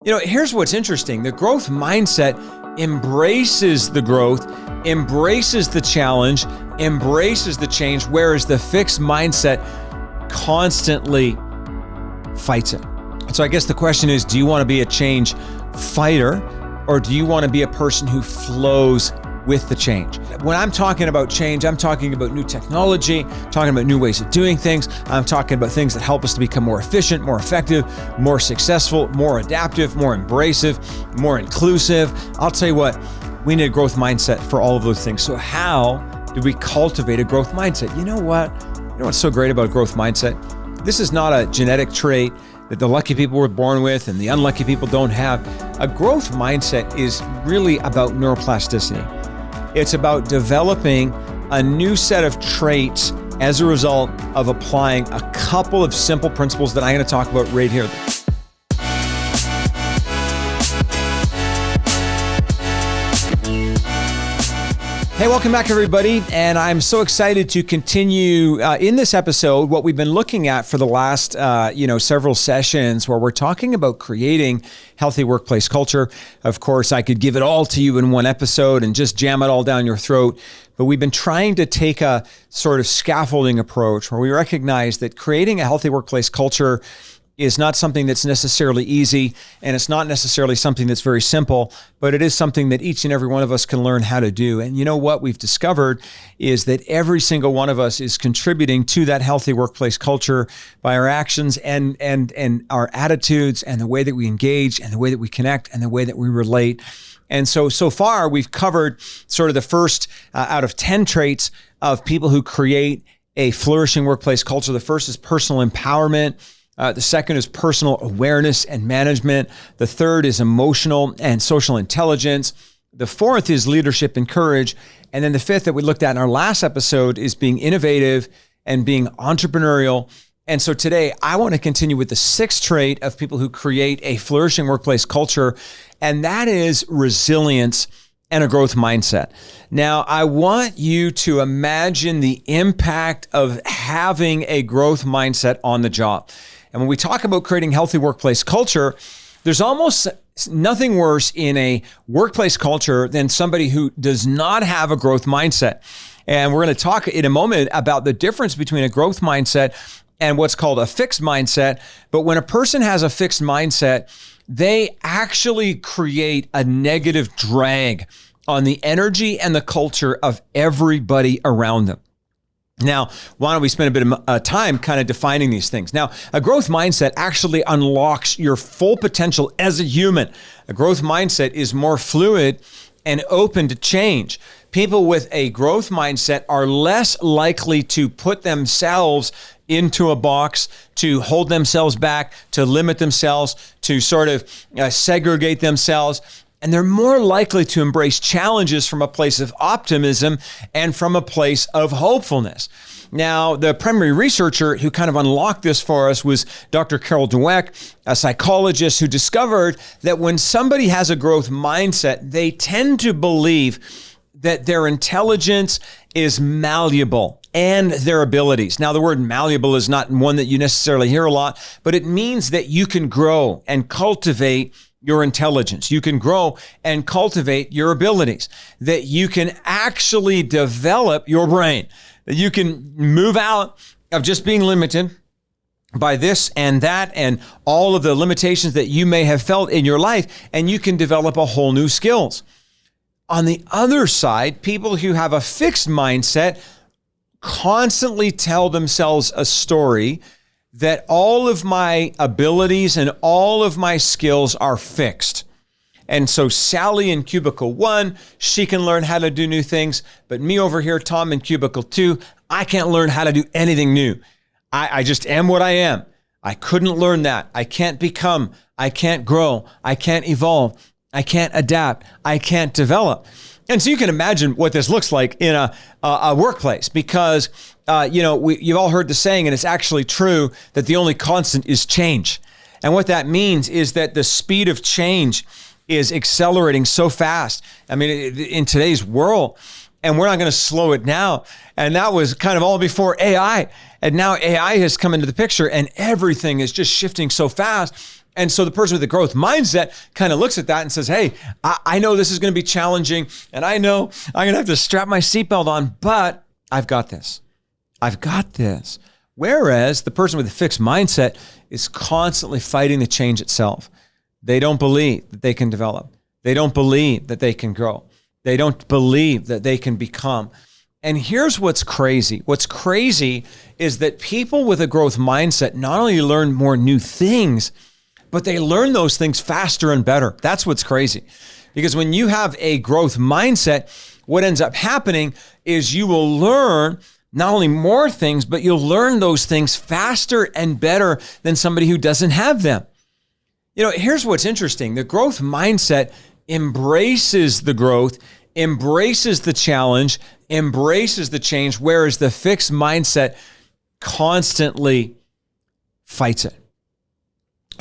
Here's what's interesting. The growth mindset embraces the growth, embraces the challenge, embraces the change, whereas the fixed mindset constantly fights it. So I guess the question is, do you want to be a change fighter, or do you want to be a person who flows with the change? When I'm talking about change, I'm talking about new technology, talking about new ways of doing things. I'm talking about things that help us to become more efficient, more effective, more successful, more adaptive, more embracive, more inclusive. I'll tell you what, we need a growth mindset for all of those things. So how do we cultivate a growth mindset? You know what's so great about a growth mindset? This is not a genetic trait that the lucky people were born with and the unlucky people don't have. A growth mindset is really about neuroplasticity. It's about developing a new set of traits as a result of applying a couple of simple principles that I'm going to talk about right here. Hey, welcome back, everybody. And I'm so excited to continue in this episode what we've been looking at for the last, several sessions, where we're talking about creating healthy workplace culture. Of course, I could give it all to you in one episode and just jam it all down your throat. But we've been trying to take a sort of scaffolding approach where we recognize that creating a healthy workplace culture is not something that's necessarily easy, and it's not necessarily something that's very simple, but it is something that each and every one of us can learn how to do. And you know what we've discovered is that every single one of us is contributing to that healthy workplace culture by our actions and our attitudes and the way that we engage and the way that we connect and the way that we relate. And so far we've covered sort of the first out of 10 traits of people who create a flourishing workplace culture. The first is personal empowerment. The second is personal awareness and management. The third is emotional and social intelligence. The fourth is leadership and courage. And then the fifth that we looked at in our last episode is being innovative and being entrepreneurial. And so today I want to continue with the sixth trait of people who create a flourishing workplace culture, and that is resilience and a growth mindset. Now, I want you to imagine the impact of having a growth mindset on the job. And when we talk about creating healthy workplace culture, there's almost nothing worse in a workplace culture than somebody who does not have a growth mindset. And we're going to talk in a moment about the difference between a growth mindset and what's called a fixed mindset. But when a person has a fixed mindset, they actually create a negative drag on the energy and the culture of everybody around them. Now, why don't we spend a bit of time kind of defining these things? Now, a growth mindset actually unlocks your full potential as a human. A growth mindset is more fluid and open to change. People with a growth mindset are less likely to put themselves into a box, to hold themselves back, to limit themselves, to sort of segregate themselves. And they're more likely to embrace challenges from a place of optimism and from a place of hopefulness. Now, the primary researcher who kind of unlocked this for us was Dr. Carol Dweck, a psychologist who discovered that when somebody has a growth mindset, they tend to believe that their intelligence is malleable and their abilities. Now, the word malleable is not one that you necessarily hear a lot, but it means that you can grow and cultivate your intelligence. You can grow and cultivate your abilities, that you can actually develop your brain, that you can move out of just being limited by this and that and all of the limitations that you may have felt in your life, and you can develop a whole new skills. On the other side, people who have a fixed mindset constantly tell themselves a story that all of my abilities and all of my skills are fixed. And so Sally in cubicle 1, she can learn how to do new things, but me over here, Tom in cubicle 2, I can't learn how to do anything new. I just am what I am. I couldn't learn that. I can't become, I can't grow, I can't evolve, I can't adapt, I can't develop. And so you can imagine what this looks like in a workplace, because you've all heard the saying, and it's actually true, that the only constant is change. And what that means is that the speed of change is accelerating so fast. I mean, in today's world, and we're not going to slow it now. And that was kind of all before AI. And now AI has come into the picture, and everything is just shifting so fast. And so the person with the growth mindset kind of looks at that and says, hey, I know this is going to be challenging, and I know I'm going to have to strap my seatbelt on, but I've got this. I've got this. Whereas the person with the fixed mindset is constantly fighting the change itself. They don't believe that they can develop. They don't believe that they can grow. They don't believe that they can become. And here's what's crazy. What's crazy is that people with a growth mindset not only learn more new things, but they learn those things faster and better. That's what's crazy. Because when you have a growth mindset, what ends up happening is you will learn not only more things, but you'll learn those things faster and better than somebody who doesn't have them. You know, here's what's interesting. The growth mindset embraces the growth, embraces the challenge, embraces the change, whereas the fixed mindset constantly fights it.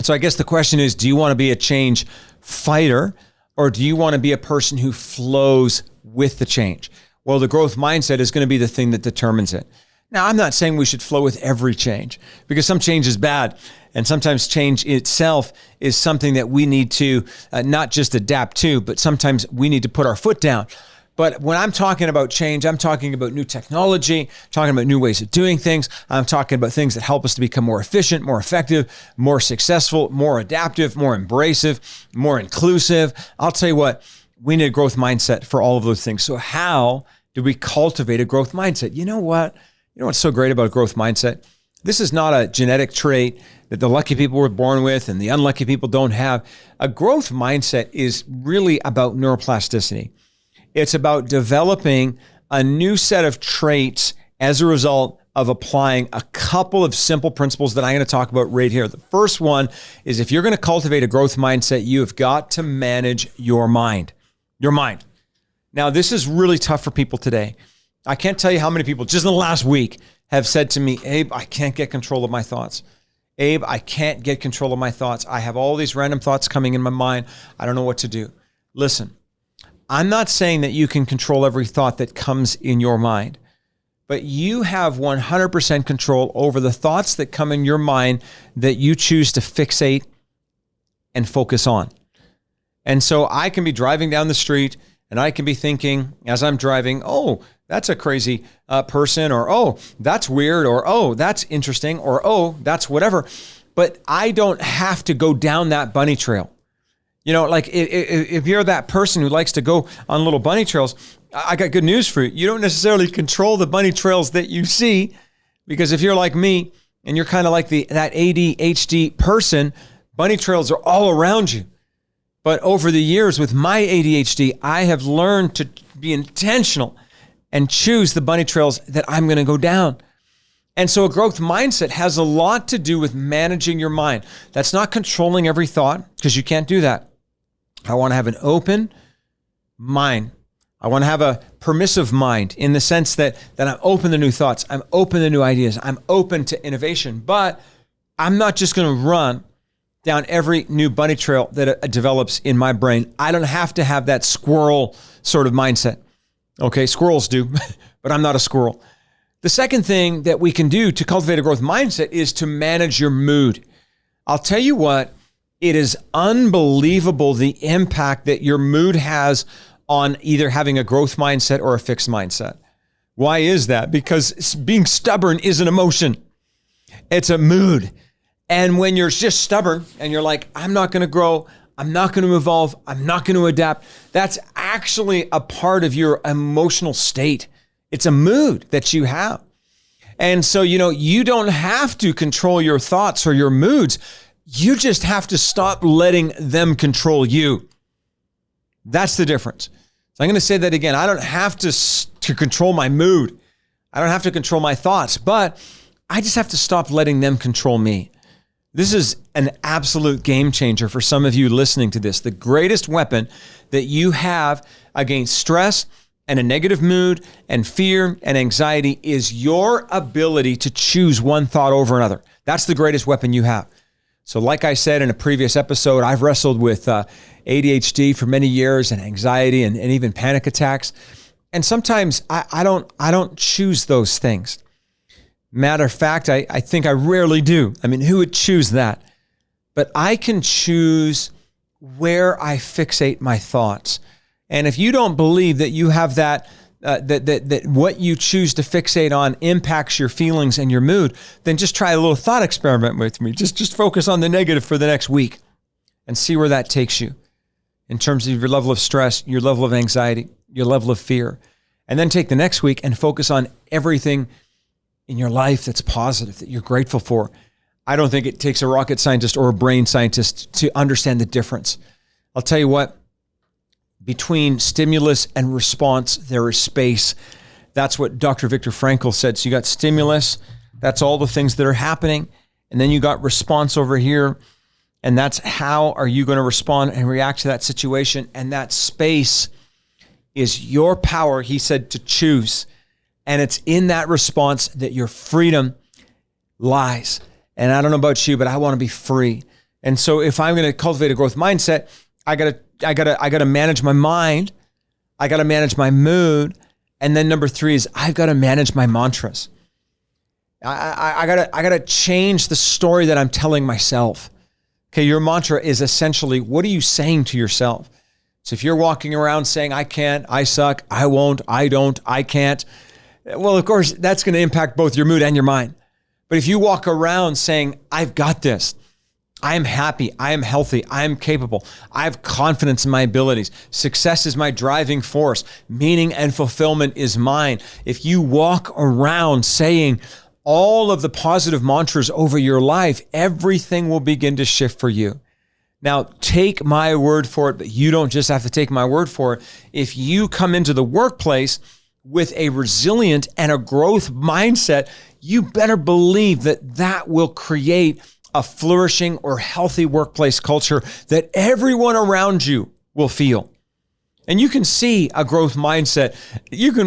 So I guess the question is, do you want to be a change fighter, or do you want to be a person who flows with the change? Well, the growth mindset is going to be the thing that determines it. Now, I'm not saying we should flow with every change, because some change is bad. And sometimes change itself is something that we need to not just adapt to, but sometimes we need to put our foot down. But when I'm talking about change, I'm talking about new technology, talking about new ways of doing things. I'm talking about things that help us to become more efficient, more effective, more successful, more adaptive, more embracive, more inclusive. I'll tell you what, we need a growth mindset for all of those things. So how do we cultivate a growth mindset? You know what? You know what's so great about a growth mindset? This is not a genetic trait that the lucky people were born with and the unlucky people don't have. A growth mindset is really about neuroplasticity. It's about developing a new set of traits as a result of applying a couple of simple principles that I'm going to talk about right here. The first one is, if you're going to cultivate a growth mindset, you have got to manage your mind. Your mind. Now, this is really tough for people today. I can't tell you how many people just in the last week have said to me, Abe, I can't get control of my thoughts. Abe, I can't get control of my thoughts. I have all these random thoughts coming in my mind. I don't know what to do. Listen, I'm not saying that you can control every thought that comes in your mind, but you have 100% control over the thoughts that come in your mind that you choose to fixate and focus on. And so I can be driving down the street and I can be thinking as I'm driving, oh, that's a crazy person, or oh, that's weird, or oh, that's interesting, or oh, that's whatever. But I don't have to go down that bunny trail. You know, like if you're that person who likes to go on little bunny trails, I got good news for you. You don't necessarily control the bunny trails that you see, because if you're like me and you're kind of like that ADHD person, bunny trails are all around you. But over the years with my ADHD, I have learned to be intentional and choose the bunny trails that I'm going to go down. And so a growth mindset has a lot to do with managing your mind. That's not controlling every thought, because you can't do that. I want to have an open mind. I want to have a permissive mind, in the sense that I'm open to new thoughts. I'm open to new ideas. I'm open to innovation. But I'm not just going to run down every new bunny trail that develops in my brain. I don't have to have that squirrel sort of mindset. Okay, squirrels do, but I'm not a squirrel. The second thing that we can do to cultivate a growth mindset is to manage your mood. I'll tell you what, it is unbelievable the impact that your mood has on either having a growth mindset or a fixed mindset. Why is that? Because being stubborn is an emotion. It's a mood. And when you're just stubborn and you're like, I'm not going to grow, I'm not going to evolve, I'm not going to adapt, that's actually a part of your emotional state. It's a mood that you have. And so, you don't have to control your thoughts or your moods. You just have to stop letting them control you. That's the difference. So I'm going to say that again. I don't have to control my mood. I don't have to control my thoughts, but I just have to stop letting them control me. This is an absolute game changer for some of you listening to this. The greatest weapon that you have against stress and a negative mood and fear and anxiety is your ability to choose one thought over another. That's the greatest weapon you have. So like I said in a previous episode, I've wrestled with ADHD for many years, and anxiety and even panic attacks. And sometimes I don't choose those things. Matter of fact, I think I rarely do. I mean, who would choose that? but I can choose where I fixate my thoughts. And if you don't believe that you have that what you choose to fixate on impacts your feelings and your mood, then just try a little thought experiment with me. Just focus on the negative for the next week and see where that takes you in terms of your level of stress, your level of anxiety, your level of fear. And then take the next week and focus on everything in your life that's positive, that you're grateful for. I don't think it takes a rocket scientist or a brain scientist to understand the difference. I'll tell you what, between stimulus and response, there is space. That's what Dr. Viktor Frankl said. So you got stimulus, that's all the things that are happening. And then you got response over here. And that's how are you going to respond and react to that situation. And that space is your power, he said, to choose. And it's in that response that your freedom lies. And I don't know about you, but I want to be free. And so if I'm going to cultivate a growth mindset, I got to manage my mind. I got to manage my mood. And then number 3 is I've got to manage my mantras. I got to change the story that I'm telling myself. Okay, your mantra is essentially, what are you saying to yourself? So if you're walking around saying, I can't, I suck, I won't, I don't, I can't, well, of course, that's going to impact both your mood and your mind. But if you walk around saying, I've got this, I am happy, I am healthy, I am capable, I have confidence in my abilities, success is my driving force, meaning and fulfillment is mine. If you walk around saying all of the positive mantras over your life, everything will begin to shift for you. Now, take my word for it, but you don't just have to take my word for it. If you come into the workplace with a resilient and a growth mindset, you better believe that that will create a flourishing or healthy workplace culture that everyone around you will feel. And you can see a growth mindset.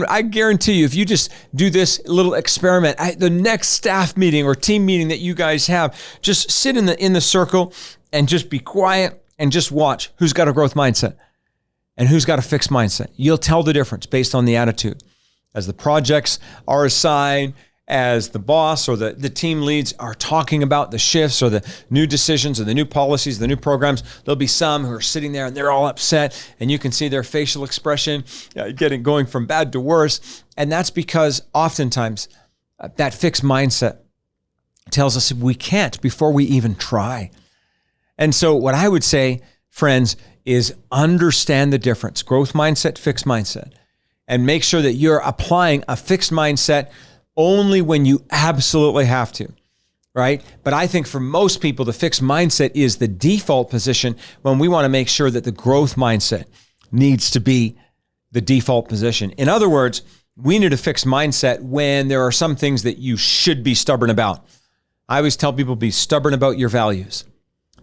I guarantee you, if you just do this little experiment at the next staff meeting or team meeting that you guys have, just sit in the circle and just be quiet and just watch who's got a growth mindset and who's got a fixed mindset. You'll tell the difference based on the attitude. As the projects are assigned, as the boss or the team leads are talking about the shifts or the new decisions or the new policies, the new programs, there'll be some who are sitting there and they're all upset, and you can see their facial expression going from bad to worse. And that's because oftentimes that fixed mindset tells us we can't before we even try. And so what I would say, friends, is understand the difference, growth mindset, fixed mindset, and make sure that you're applying a fixed mindset only when you absolutely have to, right? But I think for most people, the fixed mindset is the default position when we want to make sure that the growth mindset needs to be the default position. In other words, we need a fixed mindset when there are some things that you should be stubborn about. I always tell people, be stubborn about your values.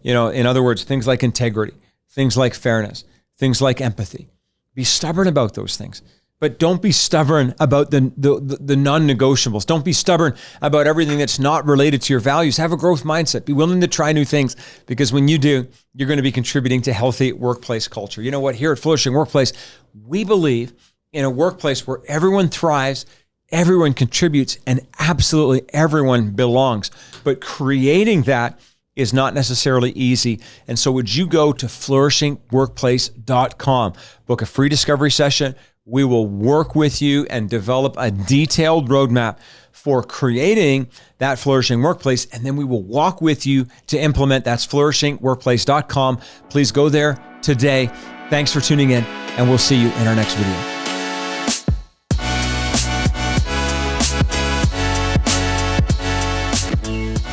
In other words, things like integrity, things like fairness, things like empathy. Be stubborn about those things. But don't be stubborn about the non-negotiables. Don't be stubborn about everything that's not related to your values. Have a growth mindset. Be willing to try new things, because when you do, you're going to be contributing to healthy workplace culture. You know what? Here at Flourishing Workplace, we believe in a workplace where everyone thrives, everyone contributes, and absolutely everyone belongs. But creating that is not necessarily easy. And so would you go to flourishingworkplace.com, book a free discovery session. We will work with you and develop a detailed roadmap for creating that flourishing workplace. And then we will walk with you to implement. That's flourishingworkplace.com. Please go there today. Thanks for tuning in, and we'll see you in our next video.